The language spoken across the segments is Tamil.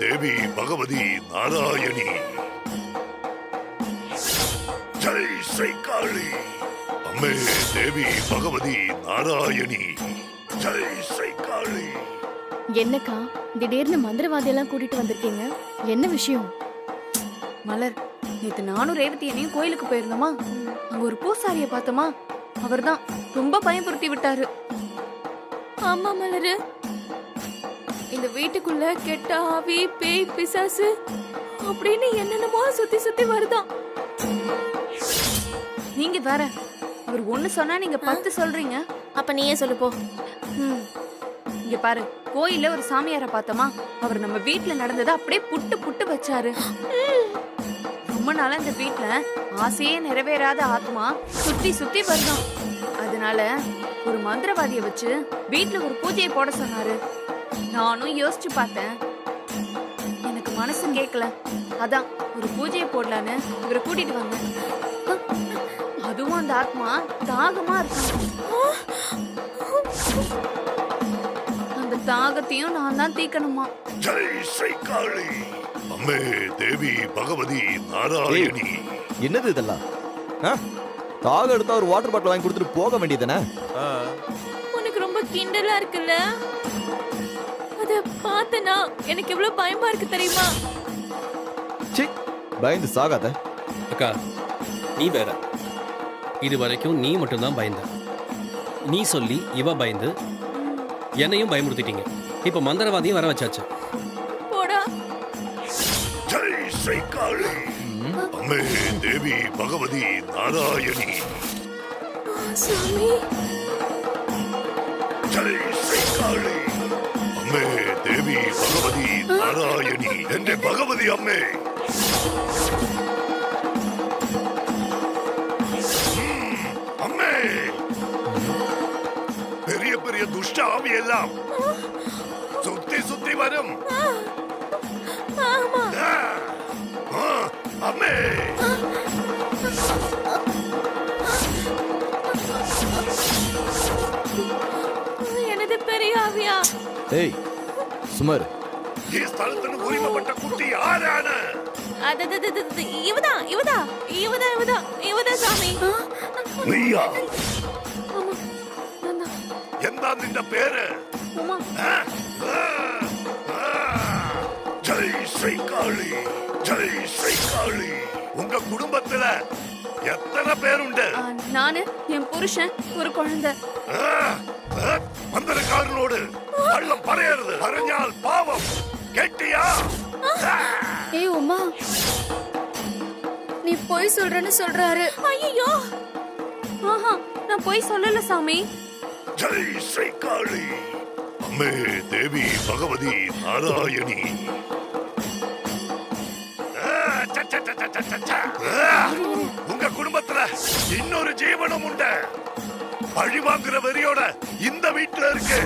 தேவி பகவதி நாராயணி. ஜெய் ஸ்ரீ காளி. அம்மே தேவி பகவதி நாராயணி. ஜெய் ஸ்ரீ காளி. என்னக்கா திடீர்னு மந்திரவாதியெல்லாம் கூட்டிட்டு வந்திருக்கீங்க, என்ன விஷயம்? மலர், நேத்து நானும் ரேவதி என்னையும் கோயிலுக்கு போயிருந்தோமா, அங்க ஒரு பூசாரிய பார்த்தோமா, அவர்தான் ரொம்ப பயமுறுத்தி விட்டாரு. ஆமா மலரு, இந்த வீட்டுக்குள்ள கெட்ட ஆவி, பேய், பிசாசு அப்படின்னு என்னென்னமோ சுத்தி சுத்தி வருதான். நீங்க வேற, அவர் ஒண்ணு சொன்னா நீங்க 10 சொல்றீங்க. அப்ப நீயே சொல்லு போ. இங்க பாரு, கோயில்ல ஒரு சாமியார பார்த்தோமா, அவர் நம்ம வீட்டுல நடந்ததை அப்படியே புட்டு புட்டு வச்சாரு. ரொம்ப நாளா இந்த வீட்டுல ஆசையே நிறைவேறாத ஆத்மா சுத்தி சுத்தி வருதான். அதனால ஒரு மந்திரவாதிய வச்சு வீட்டுல ஒரு பூஜையை போட சொன்னாரு. நானும் யோசிச்சு பார்த்தேன், எனக்கு மனசு கேட்கல. அதான் ஒரு பூஜையை போடலான்னு இவரை கூட்டிட்டு வந்தேன். அதுவும் அந்த ஆத்மா தாகமா இருக்கு. அந்த தாகத்தையும் நான் தான் தீக்கணுமா. ஜெய் ஸ்ரீ காளி. அம்மே தேவி பகவதி நாராயணி. என்னது இதெல்லாம்? தாக எடுத்தா ஒரு வாட்டர் பாட்டில் வாங்கி கொடுத்துட்டு போக வேண்டியதுதானே? உனக்கு ரொம்ப கிண்டலா இருக்குல்ல? அத பார்த்தனா எனக்கு எவ்வளவு பயமா இருக்கு தெரியுமா? சி, பயந்து சாகாத. அக்கா, நீ வேற. இது வரைக்கும் நீ மட்டும்தான் பயந்த. நீ சொல்லி இவ பயந்து என்னையும் பயமுறுத்திட்டீங்க. இப்ப மந்திரவாதியும் வர வச்சாச்சு. போடா. ஜெய் ஸ்ரீ காளி. அம்மே தேவி பகவதி நாராயணி. சாமி. ஜெய் ஸ்ரீ காளி. அம்மே தேவி பகவதி நாராயணி. எന്റെ பகவதி அம்மே. அம்மே, பெரிய பெரிய துஷ்ட ஆவி எல்லாம் சுத்தி சுத்தி வரும். அம்மே, எனது பெரிய ஆவியா? ஏய் சுமார், ഈ സ്ഥലത്തിന് ഉരിമപ്പെട്ട കുട്ടി ആരാണ്? இவதான் சாமி. നീയാ? എന്താ നിന്റെ പേര്? ஜெய் ஸ்ரீ காளி. ஜெய் ஸ்ரீ காளி. உங்க குடும்பத்துல எத்தனை பேர் உண்டு? நானு, என் புருஷன், ஒரு குழந்தை. மந்திரக்காரனோடு கள்ளம் பறையறது, பறைஞ்சால் பாவம். கேட்டியா? ஏய் உமா, நீ போய் சொல்றேன்னு சொல்றாரு. ஐயோ, ஆஹா, நான் போய் சொல்லல சாமி. ஜெய் ஸ்ரீ காளி. அம்மே தேவி பகவதி நாராயணி. உங்க குடும்பத்துல இன்னொரு ஜீவனம் உண்டு. பழி வாங்குற வெறியோட இந்த வீட்டுல இருக்கு.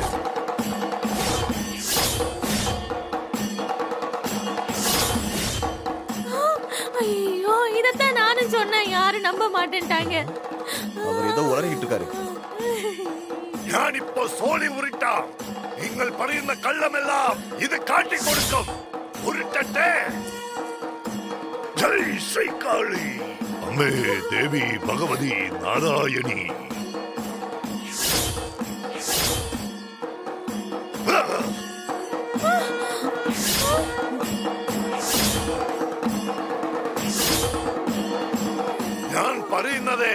ஐயோ, இதத்தான் நானும் சொன்னேன், யாரும் நம்ப மாட்டேன்ட்டாங்க. அவர் ஏதோ உளறிட்டு இருக்காரு. ഞാൻ ഇപ്പോ സോളി ഉരുട്ടാം. നിങ്ങൾ പറയുന്ന കള്ളമെല്ലാം ഇത് കാട്ടിക്കൊടുക്കും. ഉരുട്ടട്ടെ. ജയ് ശ്രീ കാളി. അമ്മേ ദേവി ഭഗവതി നാരായണി. ഞാൻ പറയുന്നത്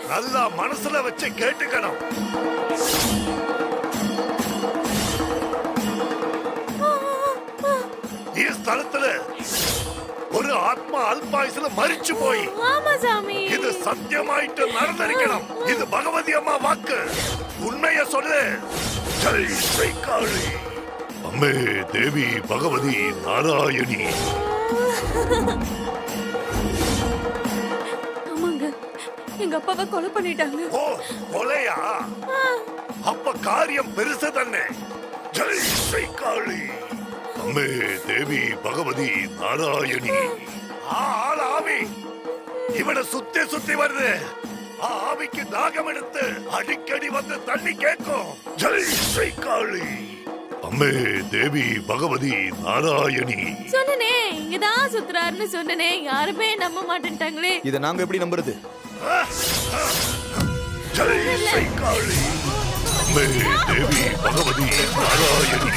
நல்லா மனசுல வச்சு கேட்டுக்கணும். ഈ സ്ഥലത്തില് ഒരു ആത്മാ അല്പായുസില് മരിച്ചു പോയി. ഇത് സത്യമായിട്ട് നടന്നിരിക്കണം. ഇത് ഭഗവതി അമ്മ വാക്ക്. ഉണ്മയെ சொல்லு. ജയ് ശ്രീ കാളി. അമ്മേ ദേവി ഭഗവതി നാരായണി. எங்க அப்பாவை கொலை பண்ணிட்டாங்க. ஓ, கொலையா? அப்ப காரியம் பெருசு தானே. ஜெய் ஸ்ரீ காளி. அம்மே தேவி பகவதி நாராயணி. ஆள் ஆவி இவனை சுத்தி சுத்தி வருது. ஆவிக்கு தாகம் எடுத்து அடிக்கடி வந்து தண்ணி கேட்கும். ஜெய் ஸ்ரீ காளி. அம்மே தேவி பகவதி நாராயணி. சொன்னனே இங்கதான் சுத்துறாருன்னு சொன்னனே, யாருமே நம்ப மாட்டேன்ட்டாங்களே. இதை நாங்க எப்படி நம்புறது? ஜெய் ஸ்ரீ காளி. அம்மே தேவி பகவதி நாராயணி.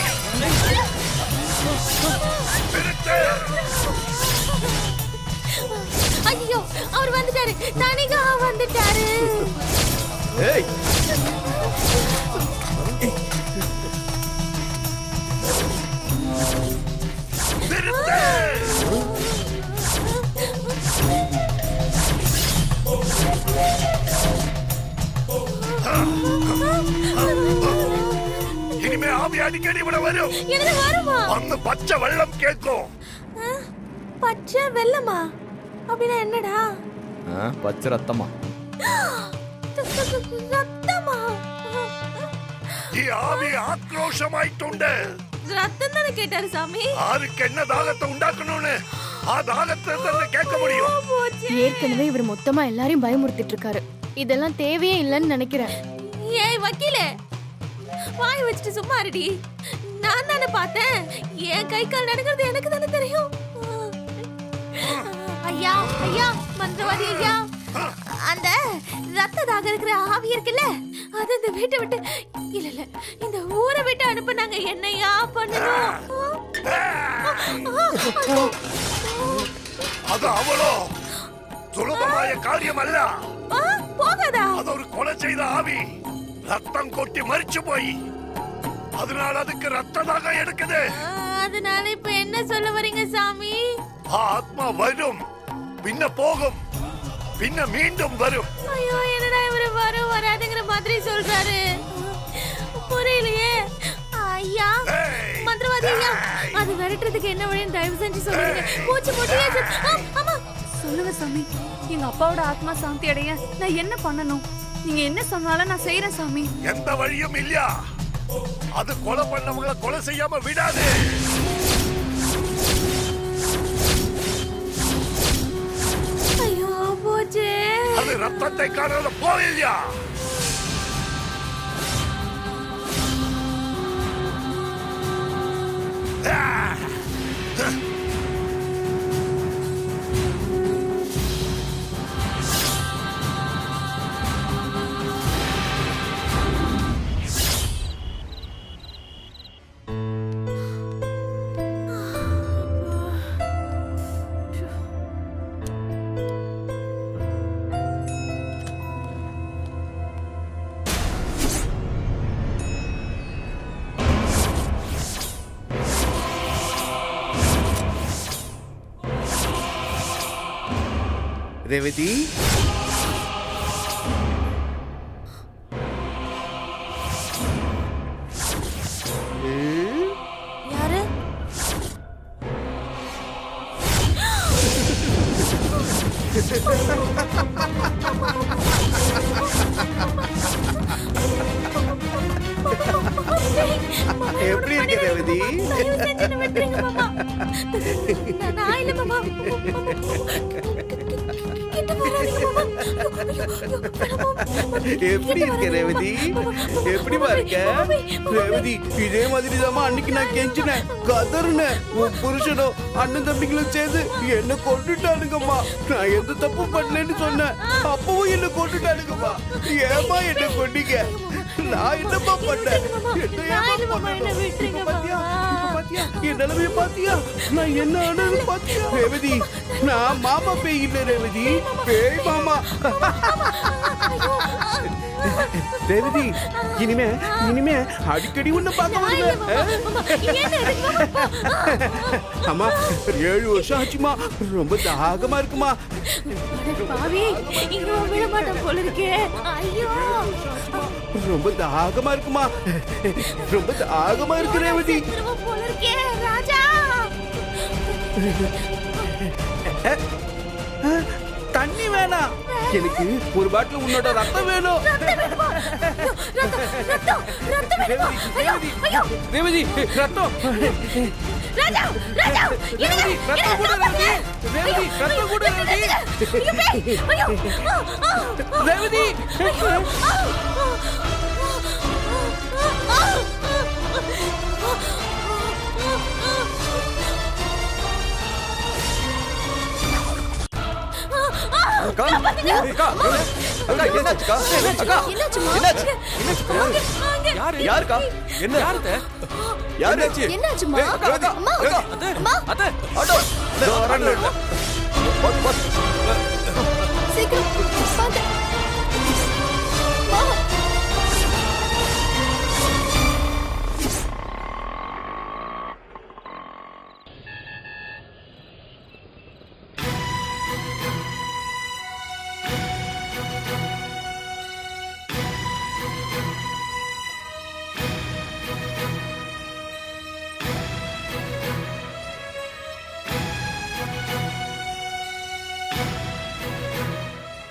ஐயோ, அவர் வந்துட்டாரு, தனிகா வந்துட்டாரு. ஏய் இனிமே ஆவி அடிக்கடி விட வரும். எனக்கு வருமா? அந்த பச்சை வெள்ளம் கேட்கும். பச்சை வெள்ளமா? அப்படின்னா என்னடா? பச்சை ரத்தமா? ரத்தமா? ഈ ആവി ആക്രോശമായിട്ടുണ്ട്. ரத்தம் தானே கேட்டாரு சாமி. ആർക്ക് என்ன தாகத்தை உண்டாக்கணும்னு ஆ தாகத்தை തന്നെ கேட்க முடியும். ஏற்கனவே இவர் மொத்தமா எல்லாரையும் பயமுறுத்திட்டு இருக்காரு. இதெல்லாம் தேவையே இல்லைன்னு நினைக்கிறேன். ஏய் வக்கீலே, வாய் வச்சுட்டு சும்மா இருடி. நான் தானே பார்த்தேன். என் கை கால் நடக்கிறது எனக்கு தானே தெரியும். ஐயா ஐயா, மந்திரவாதி ஐயா, அந்த ரத்த தாகம் இருக்கிற ஆவி இருக்குல்ல, அது இந்த வீட்டை விட்டு இல்ல இல்ல இந்த ஊரை விட்டு அனுப்புனாங்க. என்னையா பண்ணணும்? அது அவளோ சுலபമായ காரியமல்ல. போகாதா? அது ஒரு கொலை செய்த ஆவி. ரத்தம் கொட்டி மரிச்சு போய் அதனால அதுக்கு ரத்த தாகம் எடுக்குது. அதனால இப்ப என்ன சொல்ல வரீங்க சாமி? ஆத்மா வரும், பின்ன போகும், பின்ன மீண்டும் வரும். ஐயோ, என்னடா இவரு வரும் வராதுங்கிற மாதிரி சொல்றாரு, புரியலையே. ஐயா மந்திரவாதி ஐயா, அது விரட்டுறதுக்கு என்ன வழின்னு தயவு செஞ்சு சொல்லுங்க. மூச்சு முட்டியாச்சு. ஆமா சொல்லுங்க சாமி, எங்க அப்பாவோட ஆத்மா சாந்தி அடைய நான் என்ன பண்ணணும்? நீங்க என்ன சொன்னாலும் நான் செய்யறேன் சாமி. எந்த வழியும் இல்லையா? அது கொலை பண்ணவங்களை கொலை செய்யாம விடாது. ஐயோ போச்சே. அது ரத்தத்தை காணல போயில்லையா? ரேவதி, யாரு? எப்படி இருக்கு ரேவதி? தயவு செஞ்சு என்ன விட்டுருங்க மாமா. நான் இல்ல மாமா. கிட்ட வராதீங்க மாமா. எப்படி இருக்க ரேவதி? எப்படிமா இருக்க ரேவதி? இதே மாதிரி தான் அன்னைக்கு நான் கெஞ்சினேன், கதறினேன். உன் புருஷனும் அண்ணன் தம்பிகளும் சேர்ந்து என்ன கொண்டுட்டானுங்கம்மா. நான் எந்த தப்பு பண்ணலன்னு சொன்னேன், அப்பவும் என்ன கொண்டுட்டானுங்கம்மா. ஏமா என்ன கொண்டீங்க? நான் என்னப்பா பண்ணேன்? என் நிலைமைய பாத்தியா? நான் என்ன ஆனது பாத்தியா ரேவதி? நான் மாமா பேய் இல்ல ரேவதி, பேய் மாமா. ரேவதி, இனிமே அடிக்கடி உன்னை பார்க்க வருவேன். அம்மா 7 வருஷம் ஆச்சுமா, ரொம்ப தாகமா இருக்குமா. பாவி, இங்க விட மாட்டேன் போல இருக்கே. ஐயோ, ரொம்ப தாகமா இருக்குமா, ரொம்ப தாகமா இருக்கு ரேவதி. போல இருக்கே ராஜா. தண்ணி வேணாம், எனக்கு ஒரு பாட்டில் உன்னோட ரத்தம் வேணும். ரேவதி, ரத்தம். ராஜா, ராஜா, ரேவதி, ரத்தம் கூட ரேவதி. ரேவதி, ரத்தம் கூட ரேவதி. ரேவதி, அக்கா அக்கா அக்கா என்னாச்சுக்கா அக்கா என்னாச்சுமா என்னாச்சு யாருக்கா என்ன யாருத்த யாராச்சு என்னாச்சுமா அக்கா அம்மா அம்மா அத்தை ஆட்டோ வரல பஸ் சீக்கிரம் பாத்து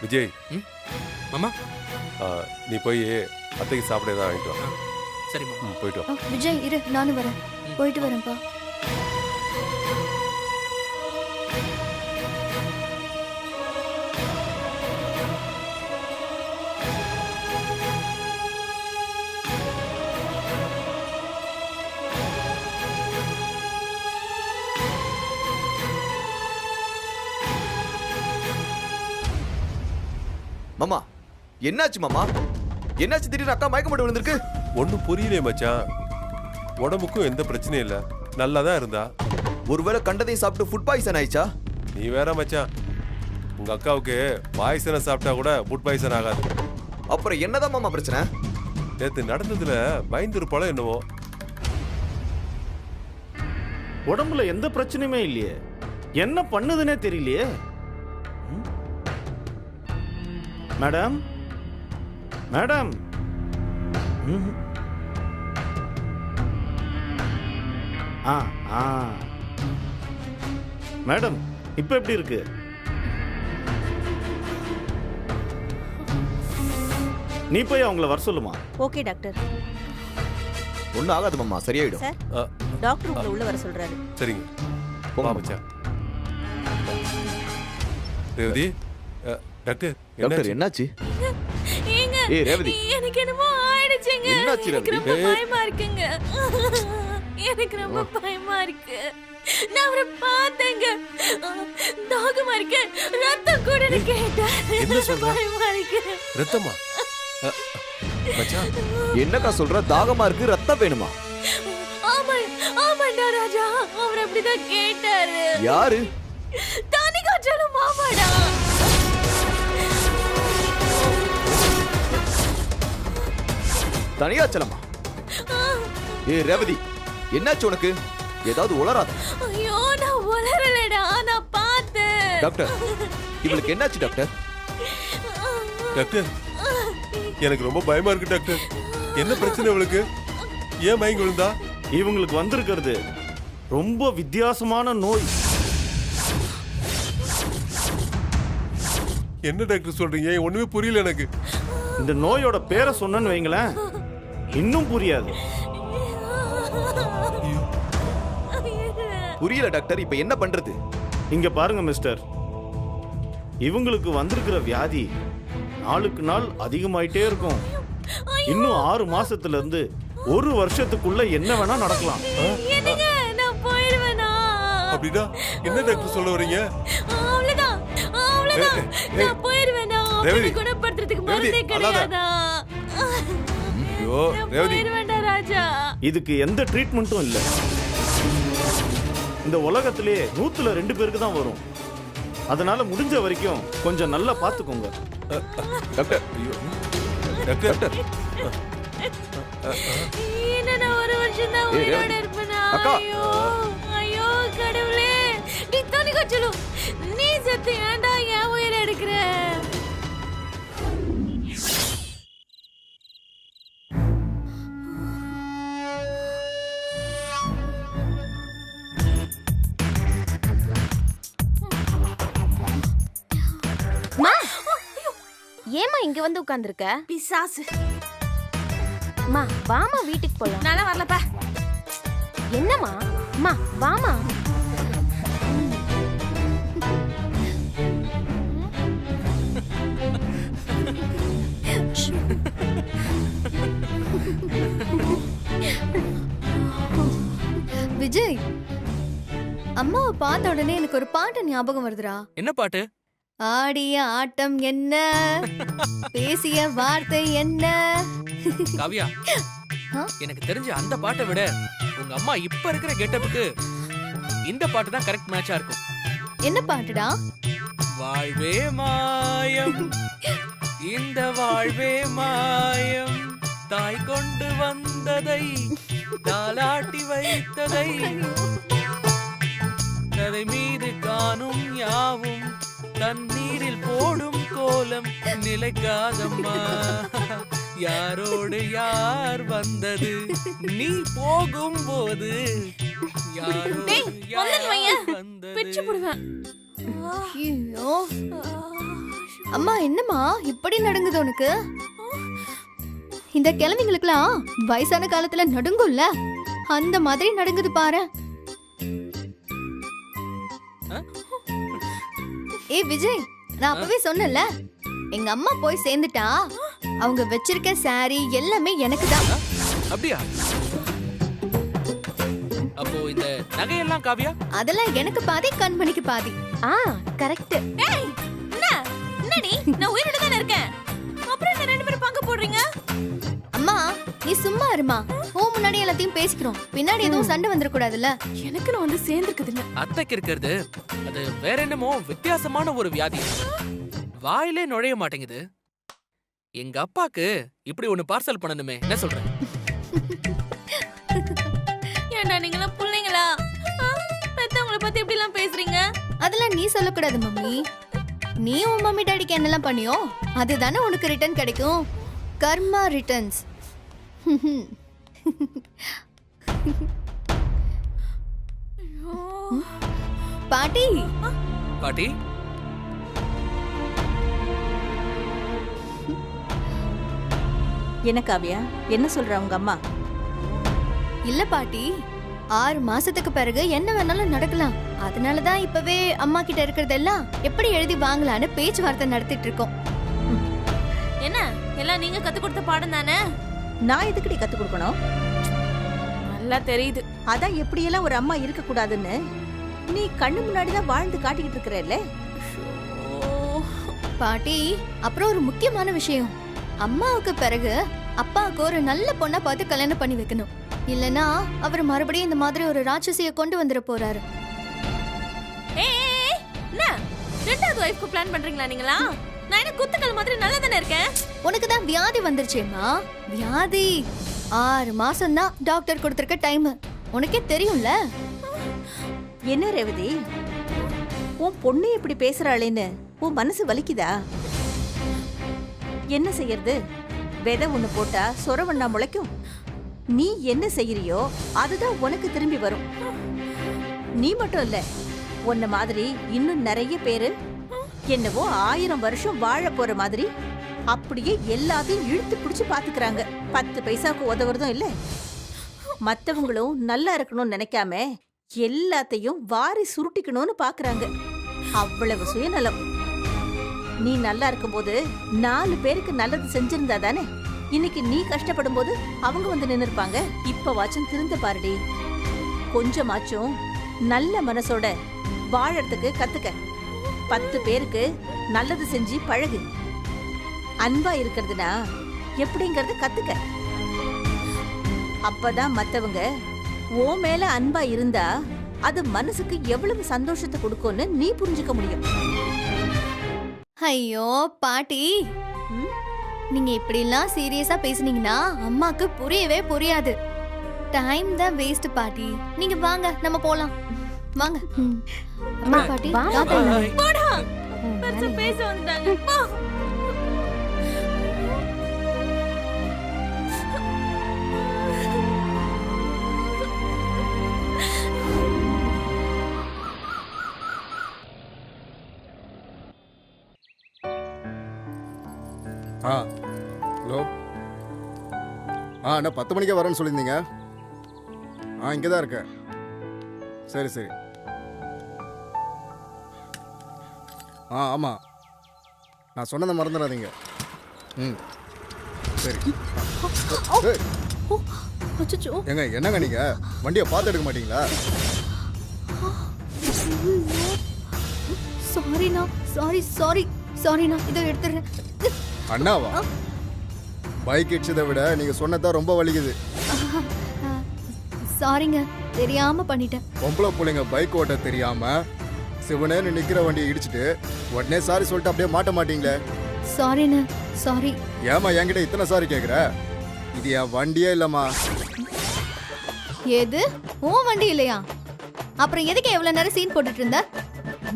விஜய் மாமா நீ போய் அத்தைக்கு சாப்பிட ஏதாவது வாங்கிட்டு வா சரி மாமா போயிட்டு வா விஜய் இரு நானும் வரேன் போயிட்டு வரேன்ப்பா மாமா என்னாச்சு மாமா என்னாச்சு திடீர்னு அக்கா மயக்க போட்டு விழுந்திருக்கு ஒன்றும் புரியலையே மச்சான் உடம்புக்கும் எந்த பிரச்சனையும் இல்லை நல்லா தான் இருந்தா ஒருவேளை கண்டதையும் சாப்பிட்டு ஃபுட் பாய்சன் ஆயிடுச்சா நீ வேற மச்சான் உங்க அக்காவுக்கு பாய்சனை சாப்பிட்டா கூட ஃபுட் பாய்சன் ஆகாது அப்புறம் என்னதான் மாமா பிரச்சனை நேற்று நடந்ததுல பயந்துருப்பாளோ என்னவோ உடம்புல எந்த பிரச்சனையுமே இல்லையே என்ன பண்ணுதுன்னே தெரியலையே மேடம் மேடம் ஆ ஆ மேடம் இப்ப எப்படி இருக்கு நீ போய் அவங்கள வர சொல்லுமா ஓகே டாக்டர். ஒன்றும் ஆகாது மாமா சரியாயிடும் சார் டாக்டர் உங்களை உள்ள வர சொல்றாரு. சரிங்க போங்க வா மச்சான் ரேவதி டாக்டர் டாக்டர் என்னாச்சு ஏங்க ஏய் ரேவதி எனக்கு என்னமோ ஆயிடுச்சுங்க. என்னாச்சு எனக்கு ரேவதி? ரொம்ப பயமா இருக்குங்க. எனக்கு ரொம்ப பயமா இருக்கு. நான் அவரை பார்த்தேங்க. தாகமா இருக்கு. ரத்தம் கூட கேட்டேன். என்ன சொல்ற? பயமா இருக்கு. ரத்தமா மச்சான் என்னக்கா சொல்ற தாகமா இருக்கு ரத்தம் வேணுமா ஆமாண்டா ராஜா அவர் அப்படிதான் கேட்டாரு. யாரு தானி காய்ச்சலும் மாமாடா. தனியா செல்லமா ஏய் ரேவதி என்னாச்சு உனக்கு ஏதாவது உளராத ஐயோ நான் உளறலடா நான் பார்த்தேன். டாக்டர் இவளுக்கு என்னாச்சு டாக்டர் டாக்டர் எனக்கு ரொம்ப பயமா இருக்கு டாக்டர் என்ன பிரச்சனை இவளுக்கு ஏன் மயங்கி விழுந்தா இவங்களுக்கு வந்திருக்கிறது ரொம்ப வித்தியாசமான நோய். என்ன டாக்டர் சொல்றீங்க ஒண்ணுமே புரியல எனக்கு இந்த நோயோட பேரை சொன்னேன்னு வைங்களேன் இன்னும் புரியாது. புரியல டாக்டர் இப்ப என்ன பண்றது இங்க பாருங்க மிஸ்டர், இவங்களுக்கு வந்திருக்கிற வியாதி நாளுக்கு நாள் அதிகமாயிட்டே இருக்கும். இன்னும் 6 மாசத்துல இருந்து 1 வருஷத்துக்குள்ள என்ன வேணா நடக்கலாம். என்னங்க நான் போயிடுவேனா? அப்படின்னா என்ன டாக்டர் சொல்ல வரீங்க அவ்வளவுதான் நான் போயிடுவேனா? ரேவதி, குணப்படுத்துறதுக்கு ரேவதி, மருந்தே கிடையாதா? ஐயோ நான் ரேவதி போயிடுவேன்டா ராஜா. இதுக்கு எந்த ட்ரீட்மெண்ட்டும் இல்ல. இந்த உலகத்திலே 100ல 2 பேருக்கு தான் வரும். அதனால முடிஞ்ச வரைக்கும் கொஞ்சம் நல்லா பாத்துக்கோங்க. டாக்டர் ஐயோ டாக்டர் என்ன நான் 1 வருஷம் தான் ஏய், உயிரோட ரேவதி. இருப்பேனா? அக்கா. ஐயோ கடவுளே நீ தண்ணி காய்ச்சலும் நீ செத்து ஏன்டா என் உயிரை எடுக்கிற? ஏமா இங்க வந்து உட்கார்ந்திருக்க? பிசாசு அம்மா வாமா வீட்டுக்கு போலாம். நல்லா வரலப்பா. என்னம்மா அம்மா வாமா. விஜய் அம்மாவை பார்த்த உடனே எனக்கு ஒரு பாட்டு ஞாபகம் வருதுடா. என்ன பாட்டு ஆடிய ஆட்டம் என்ன, பேசிய வார்த்தை என்ன? காவியா, எனக்கு தெரிஞ்ச அந்த பாட்டை விட உங்க அம்மா இப்ப இருக்கிற கெட்டப்புக்கு இந்த பாட்டு தான் கரெக்ட் மேட்சா இருக்கும். என்ன பாட்டுடா? வாழ்வே மாயம், இந்த வாழ்வே மாயம், தாய் கொண்டு வந்ததை தாலாட்டி வைத்ததை கதை மீது காணும் யாவும் தண்ணீரில் போடும் கோலம் நிலைக்காதம்மா. யாரோடு யார் வந்தது நீ போகும்போது, யாரோடு யார் வந்தது. ஐயோ அம்மா, என்னம்மா இப்படி நடுங்குது உனக்கு? இந்த கிழவிங்களுக்குலாம் வயசான காலத்துல நடுங்கும்ல, அந்த மாதிரி நடுங்குது பாரு. ஏ விஜய், நான் அப்பவே சொன்னேன்ல, எங்க அம்மா போய் சேர்ந்துட்டா அவங்க வச்சிருக்க சாரி எல்லாமே எனக்கு தான். அப்படியா? அப்போ இந்த நகையெல்லாம் காவியா? அதெல்லாம் எனக்கு பாதி, கண்மணிக்கு பாதி. கரெக்ட். என்னடி, நான் உயிரோட தானே இருக்கேன், அப்புறம் என்ன ரெண்டு பேரும் பங்கு போடுறீங்க? அம்மா நீ சும்மா இருமா, முன்னாடி எல்லாத்தையும் பேசிக்கிறோம், பின்னாடி எதுவும் சண்டை வந்துட கூடாதுல்ல. எனக்கு நான் வந்து சேர்ந்துருக்குது இல்ல. அத்தைக்கு இருக்கிறது அது வேற என்னமோ வித்தியாசமான ஒரு வியாதி, வாயிலே நுழைய மாட்டேங்குது. எங்க அப்பாக்கு இப்படி ஒண்ணு பார்சல் பண்ணணுமே, என்ன சொல்ற? ஏண்டா நீங்களாம் பிள்ளைங்களா? பெத்தவங்களை பத்தி இப்படி எல்லாம் பேசுறீங்க? அதெல்லாம் நீ சொல்லக்கூடாது மம்மி. நீ உன் மம்மி டாடிக்கு என்னெல்லாம் பண்ணியோ அதுதானே உனக்கு ரிட்டர்ன் கிடைக்கும். கர்மா ரிட்டர்ன்ஸ். பாட்டி பாட்டி, என்ன காவியா, என்ன சொல்ற உங்க அம்மா? இல்ல பாட்டி, 6 மாசத்துக்கு பிறகு என்ன வேணாலும் நடக்கலாம். அதனாலதான் இப்பவே அம்மா கிட்ட இருக்கிறதெல்லாம் எப்படி எழுதி வாங்கலான்னு பேச்சுவார்த்தை நடத்திட்டு இருக்கோம். என்ன எல்லாம் நீங்க கத்து கொடுத்த பாடம் தானே? நான் எதுக்கடி கத்து கொடுக்கணும்? நல்லா தெரியுது. அதான் எப்படியெல்லாம் ஒரு அம்மா இருக்க கூடாதுன்னு நீ கண்ணு முன்னாடிதான் வாழ்ந்து காட்டிக்கிட்டு இருக்கிறல்ல. பாட்டி, அப்புறம் ஒரு முக்கியமான விஷயம், அம்மாவுக்கு பிறகு அப்பாவுக்கு ஒரு நல்ல பொண்ணா பார்த்து கல்யாணம் பண்ணி வைக்கணும். இல்லனா அவர் மறுபடியும் இந்த மாதிரி ஒரு ராட்சசியை கொண்டு வந்துட போறாரு. என்ன ரெண்டாவது வைஃப்க்கு பிளான் பண்றீங்களா நீங்களா? நான் என்ன குத்துக்கள் மாதிரி நல்லா தானே இருக்கேன். உனக்கு தான் வியாதி வந்துருச்சேம்மா. வியாதி 6 மாசம் தான் டாக்டர் கொடுத்திருக்க டைம், உனக்கே தெரியும்ல. என்ன ரேவதி, உன் பொண்ணு இப்படி பேசுறாளேன்னு உன் மனசு வலிக்குதா? என்ன செய்யறது? விதை ஒண்ணு போட்டா சொரவண்ணா முளைக்கும். நீ என்ன செய்யறியோ அதுதான் உனக்கு திரும்பி வரும். நீ மட்டும் இல்ல, உன்ன மாதிரி இன்னும் நிறைய பேரு என்னவோ 1000 வருஷம் வாழ போற மாதிரி அப்படியே எல்லாத்தையும் இழுத்து பிடிச்சு பாத்துக்கிறாங்க. 10 பைசாக்கு உதவுறதும் இல்ல. மத்தவங்களும் நல்லா இருக்கணும்னு நினைக்காம எல்லாத்தையும் வாரி சுருட்டிக்கணும்னு பாக்குறாங்க. அவ்வளவு சுயநலம். நீ நல்லா இருக்கும்போது 4 பேருக்கு நல்லது செஞ்சிருந்தா தானே இன்னைக்கு நீ கஷ்டப்படும் போது அவங்க வந்து நின்னு இருப்பாங்க. இப்ப வாச்சும் திருந்த பாருடி. கொஞ்சமாச்சும் நல்ல மனசோட வாழறதுக்கு கத்துக்க. 10 பேருக்கு நல்லது செஞ்சு பழகு. அன்பா இருக்கிறதுனா எப்படிங்கறது கத்துக்க. அப்பதான் மத்தவங்க ஓ மேல அன்பா இருந்தா அது மனசுக்கு எவ்வளவு சந்தோஷத்தை கொடுக்கும்னு நீ புரிஞ்சுக்க முடியும். ஐயோ பாட்டி, நீங்க இப்படி எல்லாம் சீரியஸா பேசுனீங்கன்னா அம்மாக்கு புரியவே புரியாது. டைம் தான் வேஸ்ட் பாட்டி. நீங்க வாங்க நம்ம போலாம். வாங்க. அம்மா பாட்டி போடா. பெருசா பேச வந்துட்டாங்க. போ. ஹலோ. என்ன 10 மணிக்கே வரேன்னு சொல்லியிருந்தீங்க? இங்கே தான் இருக்கேன். சரி சரி. ஆமாம், நான் சொன்னதை மறந்துடாதீங்க. சரி. ஏங்க என்னங்க நீங்கள் வண்டியை பார்த்து எடுக்க மாட்டீங்களா? சாரிண்ணா, சாரி சாரி சாரி நான் இதை எடுத்துறேன். அண்ணாவா? பைக் இடிச்சதை விட நீங்க சொன்னதான் ரொம்ப வலிக்குது. சாரிங்க, தெரியாம பண்ணிட்டேன். பொம்பளை பிள்ளைங்க பைக் ஓட்ட தெரியாம சிவனேன்னு நிக்கிற வண்டியை இடிச்சிட்டு உடனே சாரி சொல்லிட்டு அப்படியே மாட்ட மாட்டீங்களே. சாரிண்ணே, சாரி. ஏமா என்கிட்ட இத்தனை சாரி கேக்குற? இது என் வண்டியே இல்லம்மா. எது உன் வண்டி இல்லையா? அப்புறம் எதுக்கு எவ்வளவு நேரம் சீன் போட்டுட்டு இருந்த?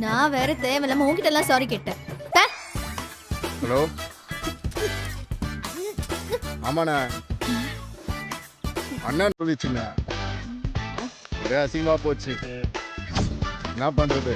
நான் வேற தேவையில்லாம உன்கிட்ட எல்லாம் சாரி கேட்டேன். ஹலோ, ஆமாண்ணா, அண்ணன் சொல்லிச்சுண்ண, ஒரே அசிங்கமா போச்சு. என்ன பண்றது?